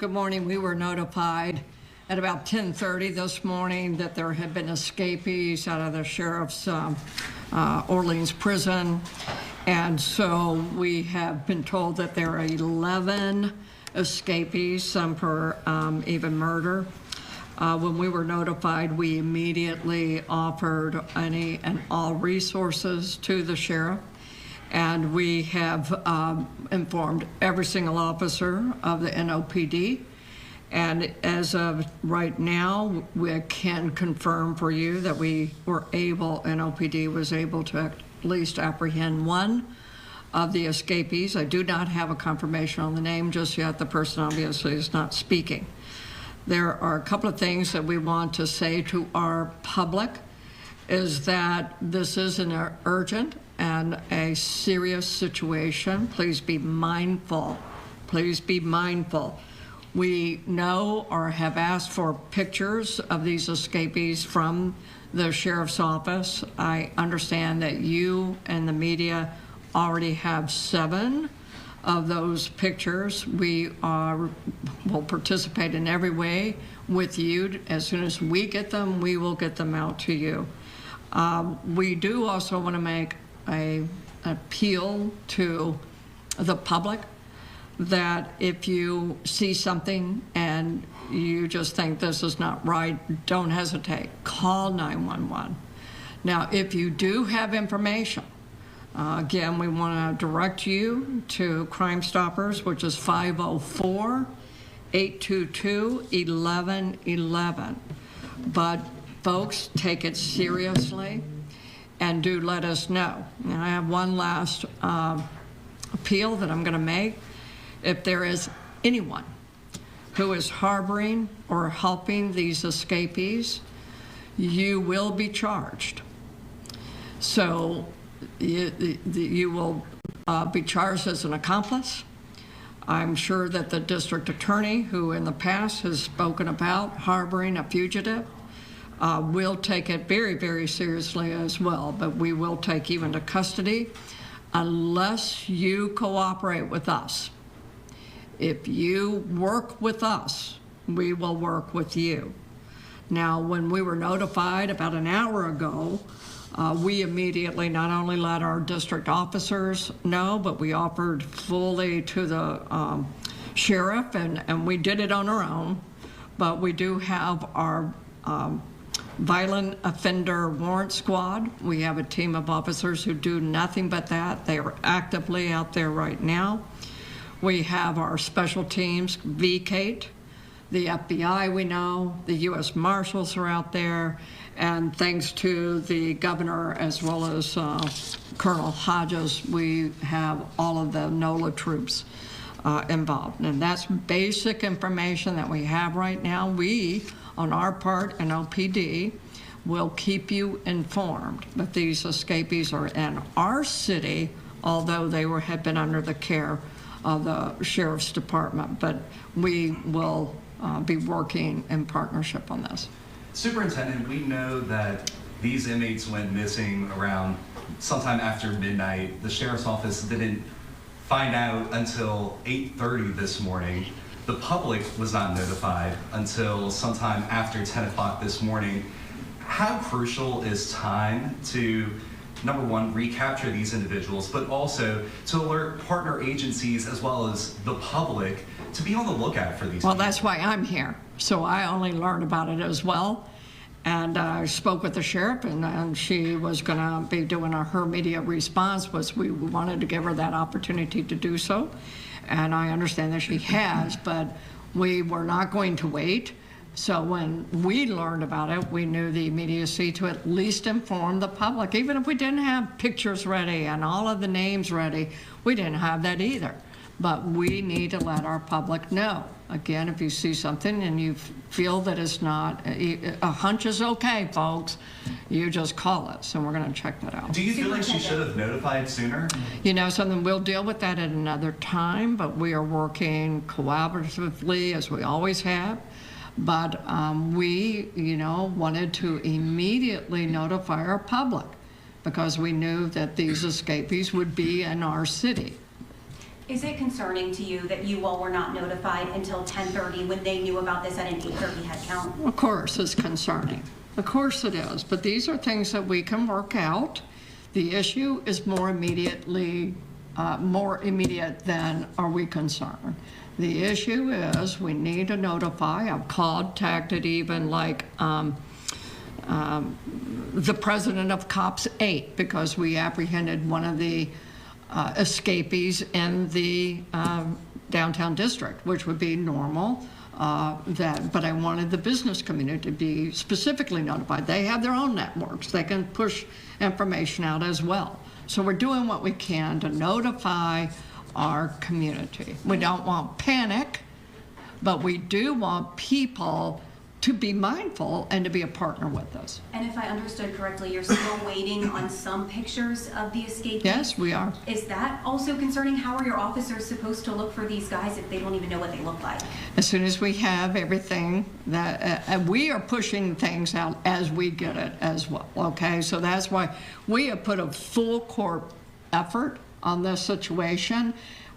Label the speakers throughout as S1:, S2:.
S1: Good morning. We were notified at about 10:30 this morning that there had been escapees out of the sheriff's Orleans prison. And so we have been told that there are 11 escapees, some for even murder. When we were notified, we immediately offered any and all resources to the sheriff. And we have informed every single officer of the NOPD. And as of right now, we can confirm for you that NOPD was able to at least apprehend one of the escapees. I do not have a confirmation on the name just yet. The person obviously is not speaking. There are a couple of things that we want to say to our public, is that this is an urgent and a serious situation. Please be mindful. Please be mindful. We know or have asked for pictures of these escapees from the sheriff's office. I understand that you and the media already have 7 of those pictures. We will participate in every way with you. As soon as we get them, we will get them out to you. We do also want to make an appeal to the public that if you see something and you just think this is not right, don't hesitate. Call 911. Now, if you do have information, again, we want to direct you to Crime Stoppers, which is 504-822-1111. But folks, take it seriously and do let us know. And I have one last appeal that I'm going to make. If there is anyone who is harboring or helping these escapees, you will be charged. So you will be charged as an accomplice. I'm sure that the district attorney, who in the past has spoken about harboring a fugitive, will take it very, very seriously as well. But we will take you into custody unless you cooperate with us. If you work with us, we will work with you. Now, when we were notified about an hour ago, we immediately not only let our district officers know, but we offered fully to the sheriff, and we did it on our own. But we do have our violent offender warrant squad. We have a team of officers who do nothing but that. They are actively out there right now. We have our special teams, Tate, the FBI we know, the U.S. Marshals are out there, and thanks to the governor as well as Colonel Hodges, we have all of the NOLA troops involved. And that's basic information that we have right now. We, on our part, NOPD, will keep you informed. But these escapees are in our city, although they had been under the care of the Sheriff's Department, but we will be working in partnership on this.
S2: Superintendent, we know that these inmates went missing around sometime after midnight. The Sheriff's Office didn't find out until 8:30 this morning. The public was not notified until sometime after 10 o'clock this morning. How crucial is time to, number one, recapture these individuals, but also to alert partner agencies as well as the public to be on the lookout for these people?
S1: That's why I'm here. So I only learned about it as well. And I spoke with the sheriff, and she was going to be doing her media response. We wanted to give her that opportunity to do so. And I understand that she has, but we were not going to wait. So when we learned about it, we knew the immediacy to at least inform the public. Even if we didn't have pictures ready and all of the names ready, we didn't have that either. But we need to let our public know. Again, if you see something and you feel that it's not, a hunch is okay, folks. You just call us, and we're going to check that out.
S2: Do you feel like she should have notified sooner?
S1: You know something, we'll deal with that at another time, but we are working collaboratively as we always have. But we, wanted to immediately notify our public because we knew that these escapees would be in our city.
S3: Is it concerning to you that you all were not notified until 10:30 when they knew about this at an 8:30 head count?
S1: Of course, it's concerning. Of course it is. But these are things that we can work out. The issue is more immediate than are we concerned. The issue is we need to notify. I've contacted even like the president of Cops 8 because we apprehended one of the escapees in the downtown district, which would be normal. But I wanted the business community to be specifically notified. They have their own networks. They can push information out as well. So we're doing what we can to notify our community. We don't want panic, but we do want people to be mindful and to be a partner with us.
S3: And if I understood correctly, you're still waiting on some pictures of the escapees?
S1: Yes, we are.
S3: Is that also concerning? How are your officers supposed to look for these guys if they don't even know what they look like?
S1: As soon as we have everything, that we are pushing things out as we get it as well, okay? So that's why we have put a full court effort on this situation.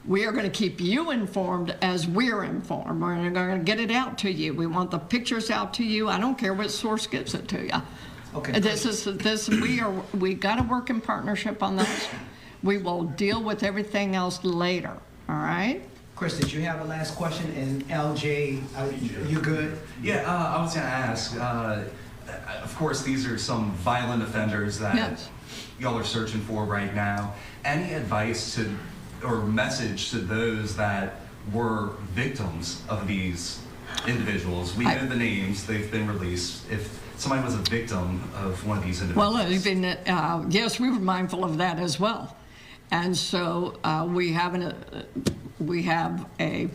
S1: We are going to keep you informed as we're informed. We're going to get it out to you. We want the pictures out to you. I don't care what source gives it to you.
S4: Okay.
S1: We got to work in partnership on this. We will deal with everything else later. All right.
S4: Chris, did you have a last question? And LJ, you good?
S2: Yeah, I was going to ask. Of course, these are some violent offenders that
S1: Yes.
S2: y'all are searching for right now. Any advice to or message to those that were victims of these individuals? We know the names, they've been released. If somebody was a victim of one of these individuals.
S1: Well, yes, we were mindful of that as well. And so we have a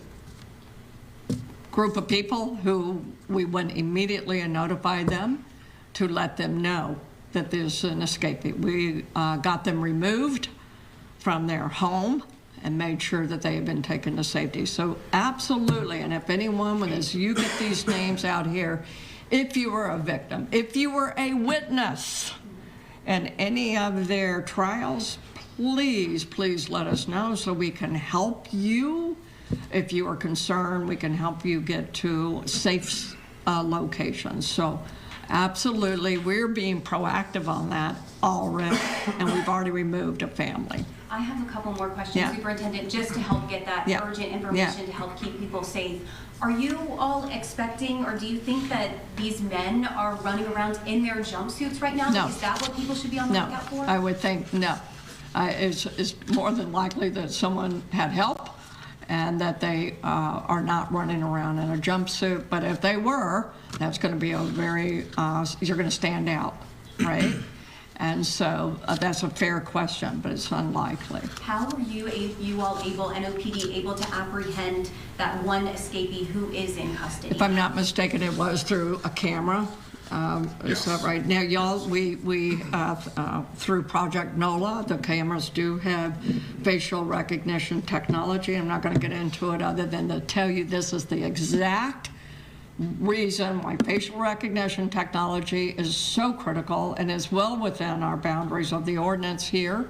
S1: group of people who we went immediately and notified them to let them know that there's an escapee. We got them removed from their home and made sure that they have been taken to safety. So absolutely, and if anyone, as you get these names out here, if you were a victim, if you were a witness in any of their trials, please let us know so we can help you. If you are concerned, we can help you get to safe locations. So absolutely, we're being proactive on that already, and we've already removed a family.
S3: I have a couple more questions,
S1: Yeah.
S3: Superintendent, just to help get that
S1: Yeah.
S3: urgent information
S1: Yeah.
S3: to help keep people safe. Are you all expecting, or do you think that these men are running around in their jumpsuits right now?
S1: No.
S3: Is that what people should be on the
S1: No,
S3: lookout for?
S1: I would think no. It's more than likely that someone had help and that they are not running around in a jumpsuit. But if they were, that's going to be a very, you're going to stand out, right? And so that's a fair question, but it's unlikely.
S3: How were you all able, NOPD, able to apprehend that one escapee who is in custody?
S1: If I'm not mistaken, it was through a camera. Is that right? Now, y'all, we through Project NOLA, the cameras do have facial recognition technology. I'm not going to get into it other than to tell you this is the exact reason why facial recognition technology is so critical and is well within our boundaries of the ordinance here,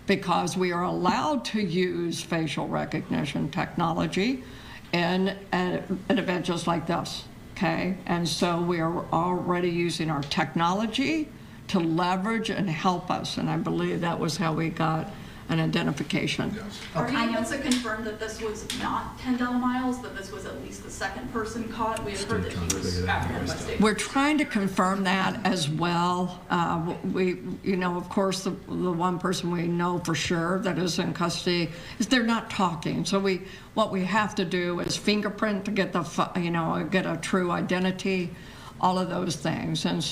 S1: because we are allowed to use facial recognition technology in an event just like this, okay? And so we are already using our technology to leverage and help us, and I believe that was how we got an identification.
S5: Are you able to confirm that this was not Kendell Myles, that this was at least the second person caught? We had heard that he was apprehended by state.
S1: We're trying to confirm that as well. Of course, the one person we know for sure that is in custody is they're not talking. So what we have to do is fingerprint to get get a true identity, all of those things. And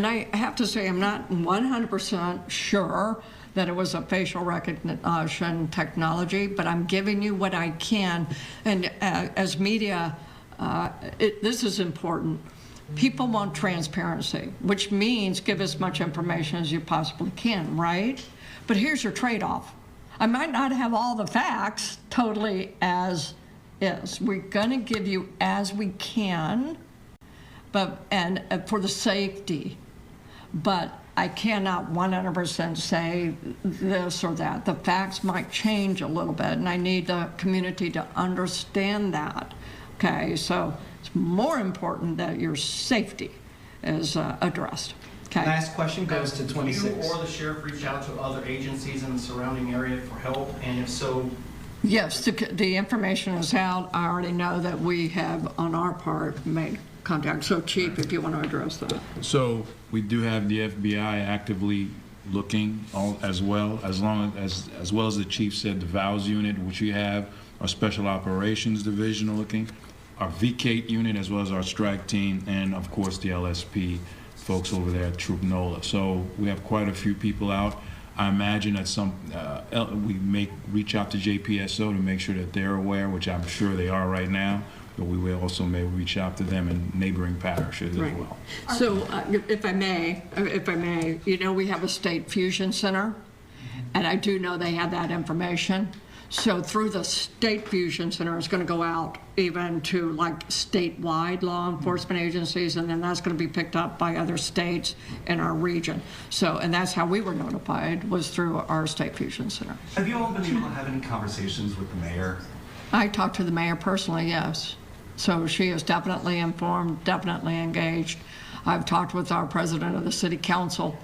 S1: I have to say, I'm not 100% sure that it was a facial recognition technology, but I'm giving you what I can. And as media, this is important. People want transparency, which means give as much information as you possibly can, right? But here's your trade-off. I might not have all the facts totally as is. We're gonna give you as we can, and for the safety. But I cannot 100% say this or that. The facts might change a little bit, and I need the community to understand that. Okay, so it's more important that your safety is addressed. Okay.
S4: Last question goes to 26.
S6: Did you or the sheriff reach out to other agencies in the surrounding area for help? And if so,
S1: Yes, the information is out. I already know that we have, on our part, made contact. So, Chief, if you want to address that.
S7: So we do have the FBI actively looking as well as the chief said, the VOWS unit, which we have, our Special Operations Division are looking, our VCATE unit, as well as our strike team, and of course the LSP folks over there at Troop NOLA. So we have quite a few people out. I imagine that we may reach out to JPSO to make sure that they're aware, which I'm sure they are right now, but we will also may reach out to them in neighboring parishes as well.
S1: So, if I may, you know, we have a state fusion center, and I do know they have that information. So through the state fusion center, it's going to go out even to like statewide law enforcement agencies, and then that's going to be picked up by other states in our region. So, and that's how we were notified, was through our state fusion center.
S2: Have you all been able to have any conversations with the mayor?
S1: I talked to the mayor personally, yes. So she is definitely informed, definitely engaged. I've talked with our president of the city council,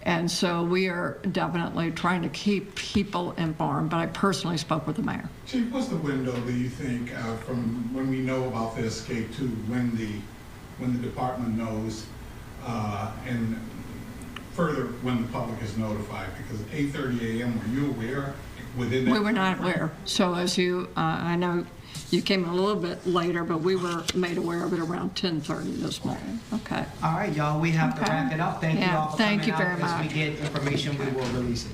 S1: and so we are definitely trying to keep people informed, but I personally spoke with the mayor.
S8: Chief, what's the window, do you think, from when we know about the escape to when the department knows, and further when the public is notified? Because at 8:30 a.m., were you aware within that?
S1: We were not aware. So as you, I know you came a little bit later, but we were made aware of it around 10:30 this morning. Okay.
S4: All right, y'all, we have to
S1: Okay.
S4: wrap it up. Thank you
S1: Yeah,
S4: all for
S1: thank
S4: coming
S1: you very
S4: out. As
S1: much.
S4: we get information, we will release it.